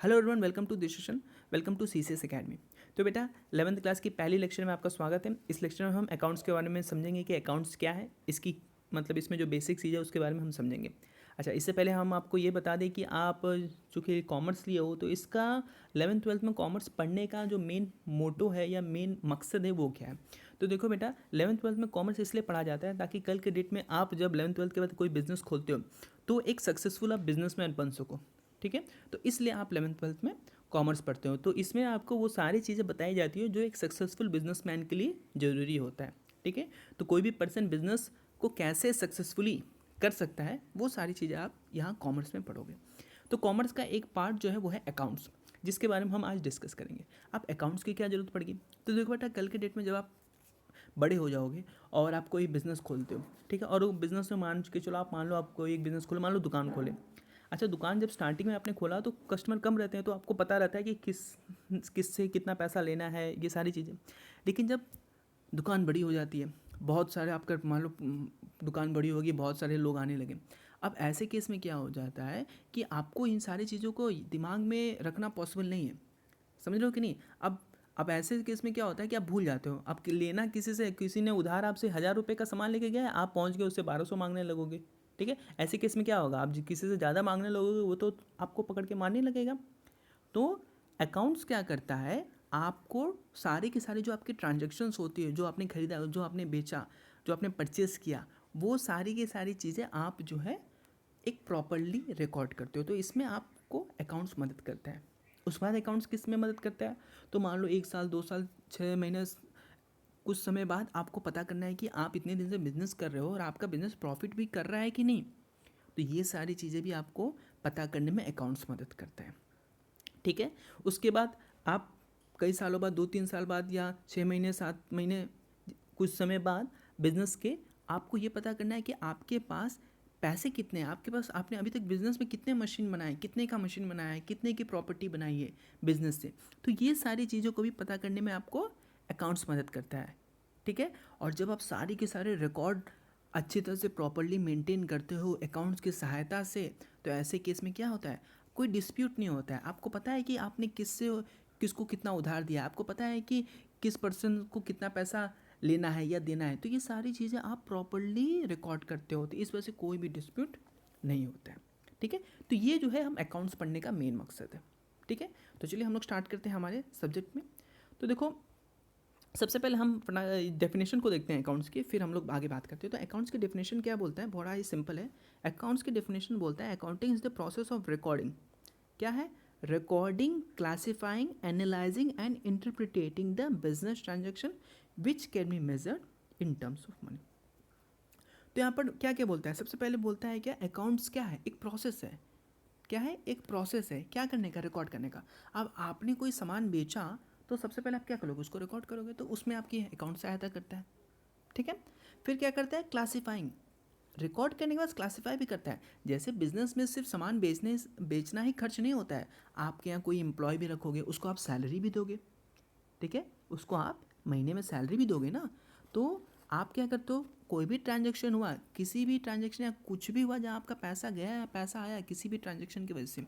Hello everyone, welcome to this session. Welcome to CCS academy. तो बेटा 11th class की पहली लेक्चर में आपका स्वागत है। इस लेक्चर में हम अकाउंट्स के बारे में समझेंगे कि अकाउंट्स क्या है, इसकी मतलब इसमें जो बेसिक चीज़ है उसके बारे में हम समझेंगे। अच्छा, इससे पहले हम आपको ये बता दें कि आप चूँकि कॉमर्स लिए हो तो इसका 11th-12th में कॉमर्स पढ़ने का जो मेन मोटो है या मेन मकसद है वो क्या है। तो देखो बेटा, 11th-12th में कॉमर्स इसलिए पढ़ा जाता है ताकि कल के डेट में आप जब 11th-12th के बाद कोई बिजनेस खोलते हो तो एक सक्सेसफुल आप बिजनेसमैन बन सको। ठीक है, तो इसलिए आप 11th-12th में कॉमर्स पढ़ते हो। तो इसमें आपको वो सारी चीज़ें बताई जाती है जो एक सक्सेसफुल बिजनेसमैन के लिए ज़रूरी होता है। ठीक है, तो कोई भी पर्सन बिजनेस को कैसे सक्सेसफुली कर सकता है वो सारी चीज़ें आप यहाँ कॉमर्स में पढ़ोगे। तो कॉमर्स का एक पार्ट जो है वो है अकाउंट्स, जिसके बारे में हम आज डिस्कस करेंगे। आप अकाउंट्स की क्या ज़रूरत पड़ेगी, तो देखो बेटा, कल के डेट में जब आप बड़े हो जाओगे और आप कोई बिज़नेस खोलते हो, ठीक है, और वो बिज़नेस में मान के चलो, आप मान लो आप कोई एक बिज़नेस खोले, मान लो दुकान खोले। अच्छा, दुकान जब स्टार्टिंग में आपने खोला तो कस्टमर कम रहते हैं, तो आपको पता रहता है कि किससे कितना पैसा लेना है, ये सारी चीज़ें। लेकिन जब दुकान बड़ी हो जाती है, बहुत सारे आपका मान लो दुकान बड़ी होगी, बहुत सारे लोग आने लगे। अब ऐसे केस में क्या हो जाता है कि आपको इन सारी चीज़ों को दिमाग में रखना पॉसिबल नहीं है। समझ रहे हो कि नहीं। अब ऐसे केस में क्या होता है कि आप भूल जाते हो। आप लेना किसी से, किसी ने उधार आपसे 1000 रुपये का सामान लेके गया है, आप पहुंच गए उससे 1200 मांगने लगोगे। ठीक है, ऐसे केस में क्या होगा, आप किसी से ज़्यादा मांगने लगोगे, वो तो आपको पकड़ के मारने लगेगा। तो अकाउंट्स क्या करता है, आपको सारी की सारी जो आपकी ट्रांजेक्शन्स होती है, जो आपने खरीदा, जो आपने बेचा, जो आपने परचेस किया, वो सारी की सारी चीज़ें आप जो है एक प्रॉपरली रिकॉर्ड करते हो। तो इसमें आपको अकाउंट्स मदद करता है। उसके बाद अकाउंट्स किस में मदद करता है, तो मान लो 1 साल 2 साल 6 महीने कुछ समय बाद आपको पता करना है कि आप इतने दिन से बिजनेस कर रहे हो और आपका बिजनेस प्रॉफिट भी कर रहा है कि नहीं। तो ये सारी चीज़ें भी आपको पता करने में अकाउंट्स मदद करता है। ठीक है, उसके बाद आप कई सालों बाद, 2-3 साल बाद या 6 महीने 7 महीने कुछ समय बाद बिजनेस के आपको ये पता करना है कि आपके पास पैसे कितने हैं, आपके पास आपने अभी तक बिजनेस में कितने मशीन बनाए, कितने का मशीन बनाया है, कितने की प्रॉपर्टी बनाई है बिजनेस से। तो ये सारी चीज़ों को भी पता करने में आपको अकाउंट्स मदद करता है। ठीक है, और जब आप सारी के सारे रिकॉर्ड अच्छी तरह से प्रॉपरली मेंटेन करते हो अकाउंट्स की सहायता से, तो ऐसे केस में क्या होता है, कोई डिस्प्यूट नहीं होता है। आपको पता है कि आपने किसको कितना उधार दिया, आपको पता है कि किस पर्सन को कितना पैसा लेना है या देना है। तो ये सारी चीज़ें आप प्रॉपरली रिकॉर्ड करते हो, तो इस वजह से कोई भी डिस्प्यूट नहीं होता है। ठीक है, तो ये जो है हम अकाउंट्स पढ़ने का मेन मकसद है। ठीक है, तो चलिए हम लोग स्टार्ट करते हैं हमारे सब्जेक्ट में। तो देखो, सबसे पहले हम डेफिनेशन को देखते हैं अकाउंट्स की, फिर हम लोग आगे बात करते हैं। तो अकाउंट्स की डेफिनेशन क्या बोलता है, बड़ा ही सिंपल है। अकाउंट्स की डेफिनेशन बोलता है, accounting is the process of recording. क्या है, recording, classifying, analysing and interpreting the business transaction which can be measured in terms of money. तो यहाँ पर क्या क्या बोलता है, सबसे पहले बोलता है क्या, अकाउंट्स क्या है, एक प्रोसेस है। क्या है, एक प्रोसेस है, क्या करने का, रिकॉर्ड करने का। अब आपने कोई सामान बेचा तो सबसे पहले आप क्या करोगे, उसको रिकॉर्ड करोगे, तो उसमें आपकी अकाउंट सहायता करता है। ठीक है, फिर क्या करता है, क्लासीफाइंग, रिकॉर्ड करने के बाद क्लासीफाई भी करता है। जैसे बिजनेस में सिर्फ सामान बेचना ही खर्च नहीं होता है, आपके यहाँ कोई एम्प्लॉय भी रखोगे, उसको आप सैलरी भी दोगे। ठीक है, उसको आप महीने में सैलरी भी दोगे ना। तो आप क्या करते हो, कोई भी ट्रांजेक्शन हुआ, किसी भी ट्रांजेक्शन या कुछ भी हुआ जहाँ आपका पैसा गया या पैसा आया किसी भी ट्रांजेक्शन की वजह से,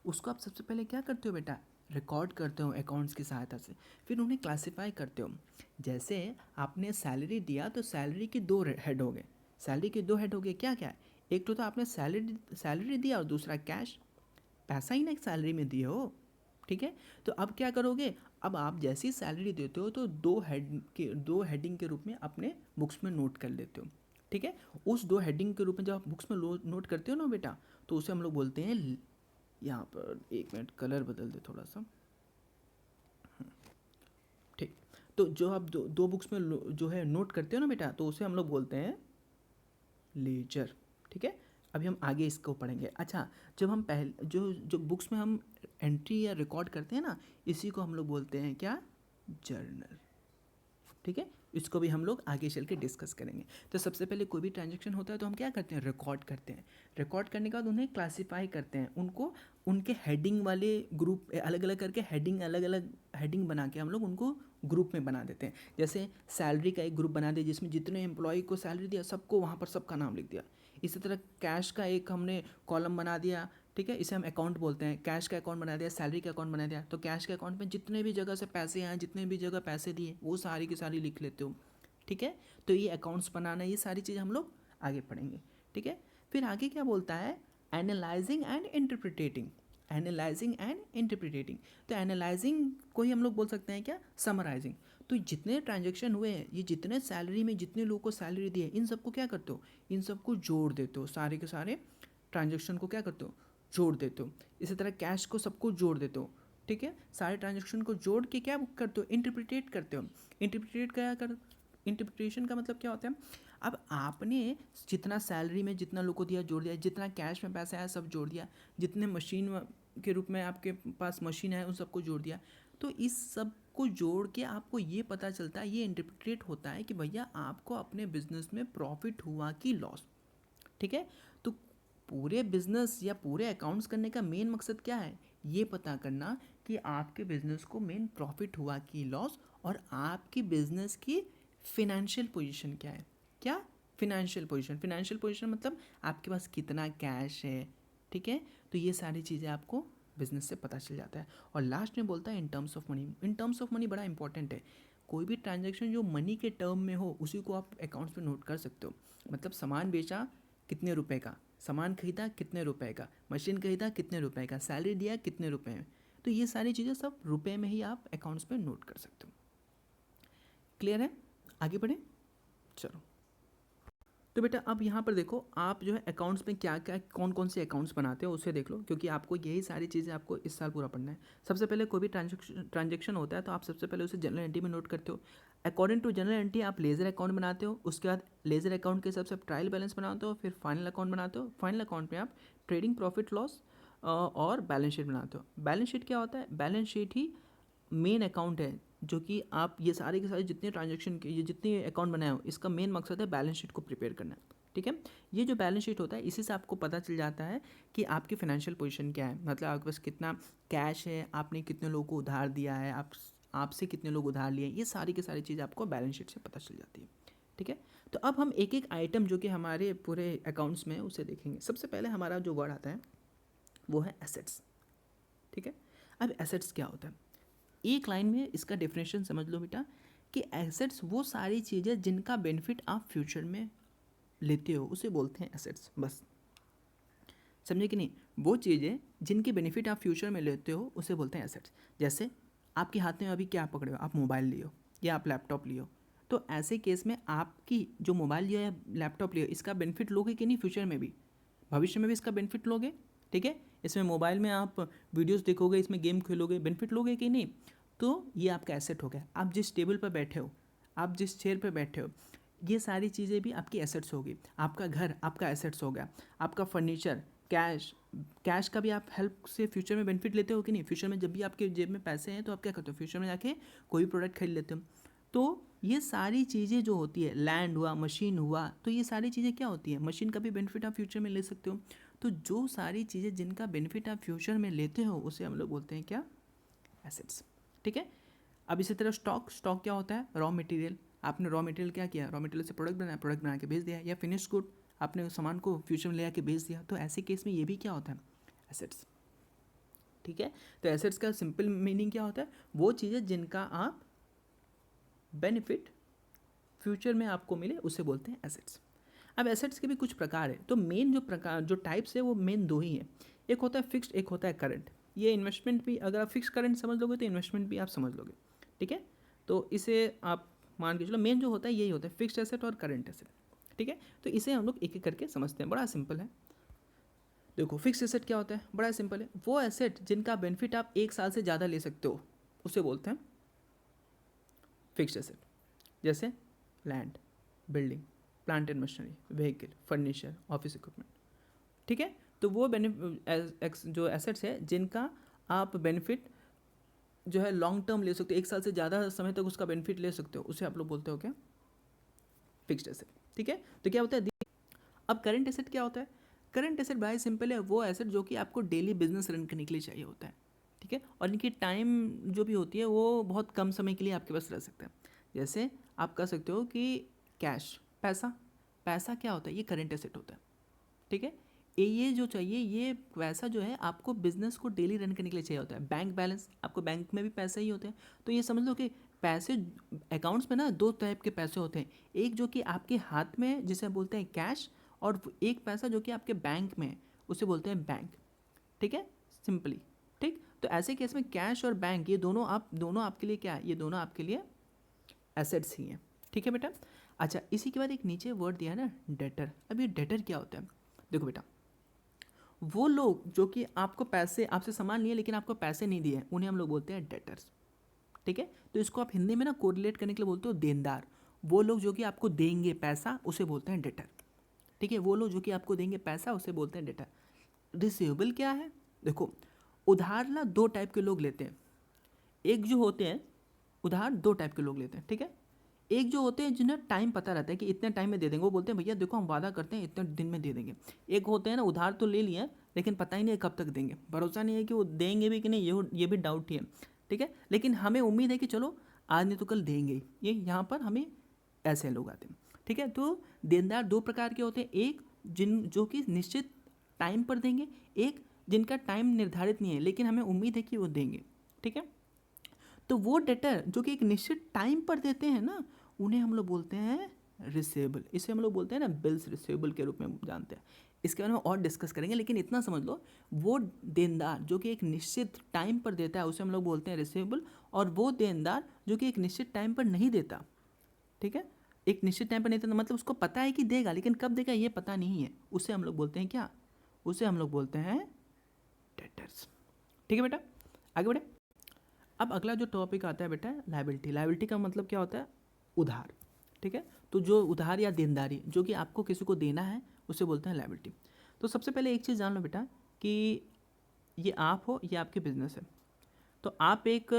उसको आप सबसे पहले क्या करते हो बेटा, रिकॉर्ड करते हो अकाउंट्स की सहायता से। फिर उन्हें क्लासीफाई करते हो। जैसे आपने सैलरी दिया तो सैलरी के 2 हेड हो गए। सैलरी के 2 हेड हो गए, क्या क्या, एक तो आपने सैलरी दिया और दूसरा कैश, पैसा ही ना सैलरी में दिए हो। ठीक है, तो अब क्या करोगे, अब आप जैसी सैलरी देते हो तो 2 हेडिंग के रूप में अपने बुक्स में नोट कर लेते हो। ठीक है, उस 2 हेडिंग के रूप में जब आप बुक्स में नोट करते हो ना बेटा, तो उसे हम लोग बोलते हैं, यहाँ पर 1 मिनट कलर बदल दे थोड़ा सा। ठीक, तो जो आप दो बुक्स में जो है नोट करते हो ना बेटा, तो उसे हम लोग बोलते हैं लेजर। ठीक है, अभी हम आगे इसको पढ़ेंगे। अच्छा, जब हम पहले जो बुक्स में हम एंट्री या रिकॉर्ड करते हैं ना, इसी को हम लोग बोलते हैं क्या, जर्नल। ठीक है, इसको भी हम लोग आगे चल के डिस्कस करेंगे। तो सबसे पहले कोई भी ट्रांजेक्शन होता है तो हम क्या करते हैं, रिकॉर्ड करते हैं। रिकॉर्ड करने के बाद उन्हें क्लासीफाई करते हैं, उनको उनके हेडिंग वाले ग्रुप अलग अलग करके, हेडिंग अलग अलग हेडिंग बना के हम लोग उनको ग्रुप में बना देते हैं। जैसे सैलरी का एक ग्रुप बना दिया जिसमें जितने एम्प्लॉय को सैलरी दिया सबको वहाँ पर सबका नाम लिख दिया। इसी तरह कैश का एक हमने कॉलम बना दिया, ठीक है, इसे हम अकाउंट बोलते हैं। कैश का अकाउंट बना दिया, सैलरी का अकाउंट बना दिया, तो कैश के अकाउंट में जितने भी जगह से पैसे आए, जितने भी जगह पैसे दिए, वो सारी की सारी लिख लेते हो। ठीक है, तो ये अकाउंट्स बनाना, ये सारी चीज़ हम लोग आगे पढ़ेंगे। ठीक है, फिर आगे क्या बोलता है, analysing and interpreting. Analysing and interpreting, तो एनालाइजिंग को ही हम लोग बोल सकते हैं क्या, समराइजिंग। तो जितने ट्रांजेक्शन हुए हैं, ये जितने सैलरी में जितने लोगों को सैलरी दी है, इन सबको क्या करते हो, इन सबको जोड़ देते हो, सारे के सारे ट्रांजेक्शन को क्या करते हो, जोड़ देते हो। इसी तरह कैश को सबको जोड़ देते हो। ठीक है, सारे ट्रांजेक्शन को जोड़ के क्या करते हो, इंटरप्रिटेट करते हो। इंटरप्रिटेट क्या कर, इंटरप्रिटेशन का मतलब क्या होता है, अब आपने जितना सैलरी में जितना लोगों को दिया जोड़ दिया, जितना कैश में पैसा आया सब जोड़ दिया, जितने मशीन के रूप में आपके पास मशीन है उन सबको जोड़ दिया, तो इस सब को जोड़ के आपको ये पता चलता है, ये इंटरप्रिटेट होता है कि भैया आपको अपने बिजनेस में प्रॉफिट हुआ कि लॉस। ठीक है, तो पूरे बिजनेस या पूरे अकाउंट्स करने का मेन मकसद क्या है, ये पता करना कि आपके बिजनेस को मेन प्रॉफिट हुआ कि लॉस, और आपकी बिजनेस की फिनेंशियल पोजीशन क्या है। क्या, फिनेंशियल पोजीशन। फिनेंशियल पोजीशन मतलब आपके पास कितना कैश है। ठीक है, तो ये सारी चीज़ें आपको बिजनेस से पता चल जाता है। और लास्ट में बोलता है in terms of money. In terms of money बड़ा इंपॉर्टेंट है। कोई भी ट्रांजैक्शन जो मनी के टर्म में हो उसी को आप अकाउंट्स पे नोट कर सकते हो। मतलब सामान बेचा कितने रुपए का, सामान खरीदा कितने रुपए का, मशीन खरीदा कितने रुपए का, सैलरी दिया कितने रुपए में, तो ये सारी चीज़ें सब रुपए में ही आप अकाउंट्स पे नोट कर सकते हो। क्लियर है, आगे बढ़े, चलो। तो बेटा अब यहाँ पर देखो, आप जो है अकाउंट्स में क्या क्या कौन कौन से अकाउंट्स बनाते हो उसे देख लो, क्योंकि आपको यही सारी चीज़ें आपको इस साल पूरा पढ़ना है। सबसे पहले कोई भी ट्रांजेक्शन होता है तो आप सबसे पहले उसे जनरल एंट्री में नोट करते हो। अकॉर्डिंग टू जनरल एंट्री आप लेजर अकाउंट बनाते हो, उसके बाद लेजर अकाउंट के हिसाब से आप ट्रायल बैलेंस बनाते हो, फिर फाइनल अकाउंट बनाते हो। फाइनल अकाउंट में आप ट्रेडिंग प्रॉफिट लॉस और बैलेंस शीट बनाते हो। बैलेंस शीट क्या होता है, बैलेंस शीट ही मेन अकाउंट है, जो कि आप ये सारे के सारे जितने ट्रांजेक्शन के, ये जितने अकाउंट बनाए हो, इसका मेन मकसद है बैलेंस शीट को प्रिपेयर करना। ठीक है, ये जो बैलेंस शीट होता है इसी से आपको पता चल जाता है कि आपकी फाइनेंशियल पोजीशन क्या है, मतलब आपके पास कितना कैश है, आपने कितने लोगों को उधार दिया है, आपसे कितने लोग उधार लिए, ये सारी की सारी चीज़ आपको बैलेंस शीट से पता चल जाती है। ठीक है, तो अब हम एक एक आइटम जो कि हमारे पूरे अकाउंट्स में है उसे देखेंगे। सबसे पहले हमारा जो वर्ड आता है वो है एसेट्स। ठीक है, अब एसेट्स क्या होता है, एक लाइन में इसका डेफिनेशन समझ लो बेटा, कि एसेट्स वो सारी चीज़ें जिनका बेनिफिट आप फ्यूचर में लेते हो उसे बोलते हैं एसेट्स। बस समझे कि नहीं, वो चीज़ें जिनके बेनिफिट आप फ्यूचर में लेते हो उसे बोलते हैं एसेट्स। जैसे आपके हाथ में अभी क्या पकड़े हो, आप मोबाइल लियो या आप लैपटॉप लियो, तो ऐसे केस में आपकी जो मोबाइल लियो या लैपटॉप लियो, इसका बेनिफिट लोगे कि नहीं फ्यूचर में भी, भविष्य में भी इसका बेनिफिट लोगे। ठीक है, इसमें मोबाइल में आप वीडियोस देखोगे, इसमें गेम खेलोगे, बेनिफिट लोगे कि नहीं, तो ये आपका एसेट हो गया। आप जिस टेबल पर बैठे हो, आप जिस चेयर पर बैठे हो, ये सारी चीज़ें भी आपकी एसेट्स होगी। आपका घर आपका एसेट्स हो गया, आपका फर्नीचर, कैश, कैश का भी आप हेल्प से फ्यूचर में बेनिफिट लेते हो कि नहीं। फ्यूचर में जब भी आपके जेब में पैसे हैं तो आप क्या करते हो, फ्यूचर में जाके कोई भी प्रोडक्ट खरीद लेते हो। तो ये सारी चीज़ें जो होती है, लैंड हुआ, मशीन हुआ, तो ये सारी चीज़ें क्या होती है, मशीन का भी बेनिफिट आप फ्यूचर में ले सकते हो। तो जो सारी चीज़ें जिनका बेनिफिट आप फ्यूचर में लेते हो उसे हम लोग बोलते हैं क्या, एसेट्स। ठीक है, अब इसी तरह स्टॉक, स्टॉक क्या होता है, रॉ मटेरियल। आपने रॉ मटेरियल क्या किया, रॉ मटेरियल से प्रोडक्ट बनाया, प्रोडक्ट बना के बेच दिया, या फिनिश गुड, आपने उस सामान को फ्यूचर में ले आके बेच दिया, तो ऐसे केस में ये भी क्या होता है, एसेट्स। ठीक है, तो एसेट्स का सिंपल मीनिंग क्या होता है, वो चीज़ें जिनका आप बेनिफिट फ्यूचर में आपको मिले उसे बोलते हैं एसेट्स। अब एसेट्स के भी कुछ प्रकार है, तो मेन जो प्रकार जो टाइप्स है वो मेन दो ही हैं, एक होता है फिक्स्ड, एक होता है करंट। ये इन्वेस्टमेंट भी, अगर आप फिक्स करंट समझ लोगे तो इन्वेस्टमेंट भी आप समझ लोगे। ठीक है, तो इसे आप मान के चलो, मेन जो होता है यही होता है, फिक्स्ड एसेट और करंट एसेट। ठीक है, तो इसे हम लोग एक एक करके समझते हैं, बड़ा सिंपल है। देखो फिक्स्ड एसेट क्या होता है, बड़ा सिंपल है, वो एसेट जिनका बेनिफिट आप एक साल से ज़्यादा ले सकते हो उसे बोलते हैं फिक्स्ड एसेट। जैसे land, building, plant and machinery, vehicle, furniture, office equipment. ठीक है, तो वो जो एसेट्स है जिनका आप बेनिफिट जो है लॉन्ग टर्म ले सकते हो, एक साल से ज़्यादा समय तक उसका बेनिफिट ले सकते हो, उसे आप लोग बोलते हो क्या, फिक्स्ड एसेट। ठीक है, तो क्या होता है, अब करंट एसेट क्या होता है, करंट एसेट भाई सिंपल है, वो एसेट जो कि आपको डेली बिजनेस रन करने के लिए चाहिए होता है। ठीक है, और इनकी टाइम जो भी होती है वो बहुत कम समय के लिए आपके पास रह सकता है। जैसे आप कह सकते हो कि कैश, पैसा, पैसा क्या होता है, ये करंट एसेट होता है। ठीक है, ये जो चाहिए, ये पैसा जो है आपको बिजनेस को डेली रन करने के लिए चाहिए होता है। बैंक बैलेंस, आपको बैंक में भी पैसे ही होते हैं। तो ये समझ लो कि पैसे अकाउंट्स में ना दो टाइप के पैसे होते हैं, एक जो कि आपके हाथ में है जिसे बोलते हैं कैश, और एक पैसा जो कि आपके बैंक में है उसे बोलते हैं बैंक। ठीक है, सिंपली। ठीक, तो ऐसे केस में कैश और बैंक ये दोनों आपके लिए क्या है, ये दोनों आपके लिए एसेट्स ही हैं। ठीक है बेटा। अच्छा, इसी के बाद एक नीचे वर्ड दिया है ना, डेटर। अब ये डेटर क्या होता है? देखो बेटा, वो लोग जो कि आपको पैसे, आपसे सामान लिए लेकिन आपको पैसे नहीं दिए, उन्हें हम लोग बोलते हैं डेटर्स। ठीक है, तो इसको आप हिंदी में ना कोरिलेट करने के लिए बोलते हो देनदार। वो लोग जो कि आपको देंगे पैसा उसे बोलते हैं डेटर। ठीक है, वो लोग जो कि आपको देंगे पैसा उसे बोलते हैं डेटर। रिसीवेबल क्या है? देखो, उधार ना दो टाइप के लोग लेते हैं। एक जो होते हैं उधार, दो टाइप के लोग लेते हैं। ठीक है, एक जो होते हैं जिन्हें टाइम पता रहता है कि इतने टाइम में दे देंगे, वो बोलते हैं भैया देखो हम वादा करते हैं इतने दिन में दे देंगे। एक होते हैं ना उधार तो ले लिए लेकिन पता ही नहीं है कब तक देंगे, भरोसा नहीं है कि वो देंगे भी कि नहीं, ये भी डाउट ही है। ठीक है, लेकिन हमें उम्मीद है कि चलो आज नहीं तो कल देंगे ही। ये यहाँ पर हमें ऐसे लोग आते हैं। ठीक है, तो देनदार दो प्रकार के होते हैं, एक जो कि निश्चित टाइम पर देंगे, एक जिनका टाइम निर्धारित नहीं है लेकिन हमें उम्मीद है कि वो देंगे। ठीक है, तो वो डेटर जो कि एक निश्चित टाइम पर देते हैं ना, उन्हें हम लोग बोलते हैं रिसेबल। इसे हम लोग बोलते हैं ना बिल्स रिसेबल के रूप में जानते हैं। इसके बारे में और डिस्कस करेंगे, लेकिन इतना समझ लो, वो देनदार जो कि एक निश्चित टाइम पर देता है उसे हम लोग बोलते हैं रिसेबल, और वो देनदार जो कि एक निश्चित टाइम पर नहीं देता। ठीक है, एक निश्चित टाइम पर नहीं देता मतलब उसको पता है कि देगा लेकिन कब देगा ये पता नहीं है, उसे हम लोग बोलते हैं क्या? उसे हम लोग बोलते हैं डेटर्स। ठीक है बेटा, आगे बढ़े। अब अगला जो टॉपिक आता है बेटा, लायबिलिटी। लायबिलिटी का मतलब क्या होता है? उधार। ठीक है, तो जो उधार या देनदारी जो कि आपको किसी को देना है उसे बोलते हैं लायबिलिटी। तो सबसे पहले एक चीज़ जान लो बेटा कि ये आप हो, ये आपके बिजनेस है। तो आप एक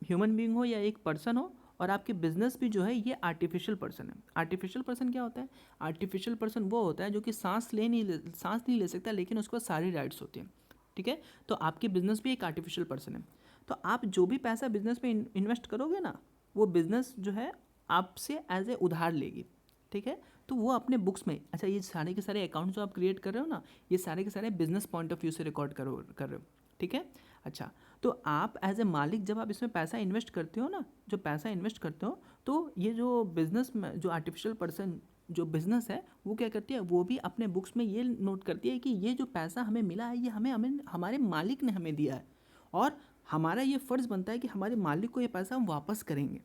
ह्यूमन बीइंग हो या एक पर्सन हो, और आपके बिजनेस भी जो है ये आर्टिफिशियल पर्सन है। आर्टिफिशियल पर्सन क्या होता है? आर्टिफिशियल पर्सन वो होता है जो कि सांस नहीं ले सकता लेकिन उसके पास सारी राइट्स होती हैं। ठीक है, तो आपकी बिजनेस भी एक आर्टिफिशियल पर्सन है। तो आप जो भी पैसा बिजनेस में इन्वेस्ट करोगे ना, वो बिजनेस जो है आपसे एज ए उधार लेगी। ठीक है, तो वो अपने बुक्स में, अच्छा ये सारे के सारे अकाउंट जो आप क्रिएट कर रहे हो ना, ये सारे के सारे बिजनेस पॉइंट ऑफ व्यू से रिकॉर्ड कर रहे हो। ठीक है, अच्छा, तो आप एज ए मालिक जब आप इसमें पैसा इन्वेस्ट करते हो ना, जो पैसा इन्वेस्ट करते हो, तो ये जो बिजनेस में जो आर्टिफिशियल पर्सन जो बिजनेस है वो क्या करती है, वो भी अपने बुक्स में ये नोट करती है कि ये जो पैसा हमें मिला है ये हमें हमें हमारे मालिक ने हमें दिया है, और हमारा ये फ़र्ज़ बनता है कि हमारे मालिक को ये पैसा हम वापस करेंगे।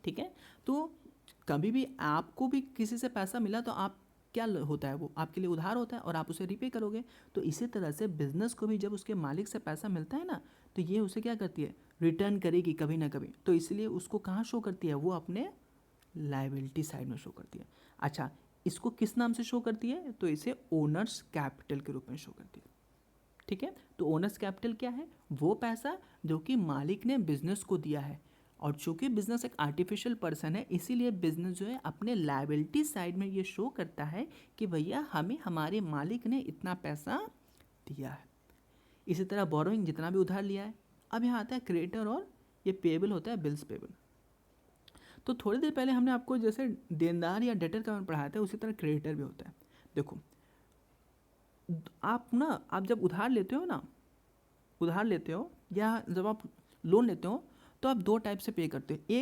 ठीक है, तो कभी भी आपको भी किसी से पैसा मिला तो आप क्या होता है, वो आपके लिए उधार होता है और आप उसे रिपे करोगे। तो इसी तरह से बिजनेस को भी जब उसके मालिक से पैसा मिलता है ना, तो ये उसे क्या करती है, रिटर्न करेगी कभी ना कभी। तो इसलिए उसको कहाँ शो करती है, वो अपने लायबिलिटी साइड में शो करती है। अच्छा, इसको किस नाम से शो करती है? तो इसे ओनर्स कैपिटल के रूप में शो करती है। ठीक है, तो ओनर्स कैपिटल क्या है? वो पैसा जो कि मालिक ने बिजनेस को दिया है, और चूंकि बिजनेस एक आर्टिफिशियल पर्सन है इसीलिए बिजनेस जो है अपने लायबिलिटी साइड में ये शो करता है कि भैया हमें हमारे मालिक ने इतना पैसा दिया है। इसी तरह बोरोइंग, जितना भी उधार लिया है। अब यहाँ आता है क्रेडिटर, और ये पेबल होता है बिल्स पेबल। तो थोड़ी देर पहले हमने आपको जैसे देनदार या डेटर का पढ़ाया था, उसी तरह क्रेडिटर भी होता है। देखो, आप जब उधार लेते हो ना, उधार लेते हो या जब आप लोन लेते हो, तो आप दो टाइप से पे करते हो।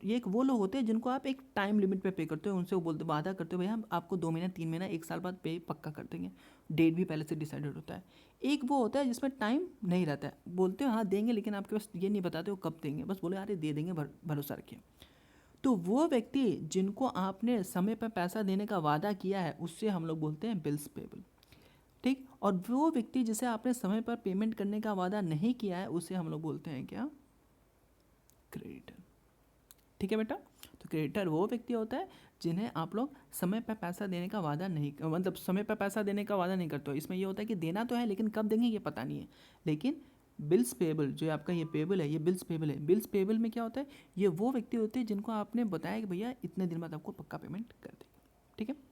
एक वो लोग होते हैं जिनको आप एक टाइम लिमिट पे करते हो, उनसे वो बोलते वादा करते हो भैया हम आपको 2 महीना 3 महीना 1 साल बाद पे पक्का कर देंगे, डेट भी पहले से डिसाइडेड होता है। एक वो होता है जिसमें टाइम नहीं रहता है, बोलते हो हाँ देंगे लेकिन आपके पास ये नहीं बताते हो कब देंगे, बस बोले अरे दे देंगे, भरोसा रखिए। तो वो व्यक्ति जिनको आपने समय पर पैसा देने का वादा किया है उससे हम लोग बोलते हैं बिल्स पेबल। ठीक, और वो व्यक्ति जिसे आपने समय पर पेमेंट करने का वादा नहीं किया है उसे हम लोग बोलते हैं क्या? क्रेडिटर। ठीक है बेटा, तो क्रेडिटर वो व्यक्ति होता है जिन्हें आप लोग समय पर पैसा देने का वादा नहीं, मतलब समय पर पैसा देने का वादा नहीं करते हो। इसमें ये होता है कि देना तो है लेकिन कब देंगे ये पता नहीं है। लेकिन बिल्स पेबल जो आपका ये पेबल है, ये बिल्स पेबल है। बिल्स पेबल में क्या होता है, ये वो व्यक्ति होते हैं जिनको आपने बताया कि भैया इतने दिन बाद आपको पक्का पेमेंट कर देंगे। ठीक है।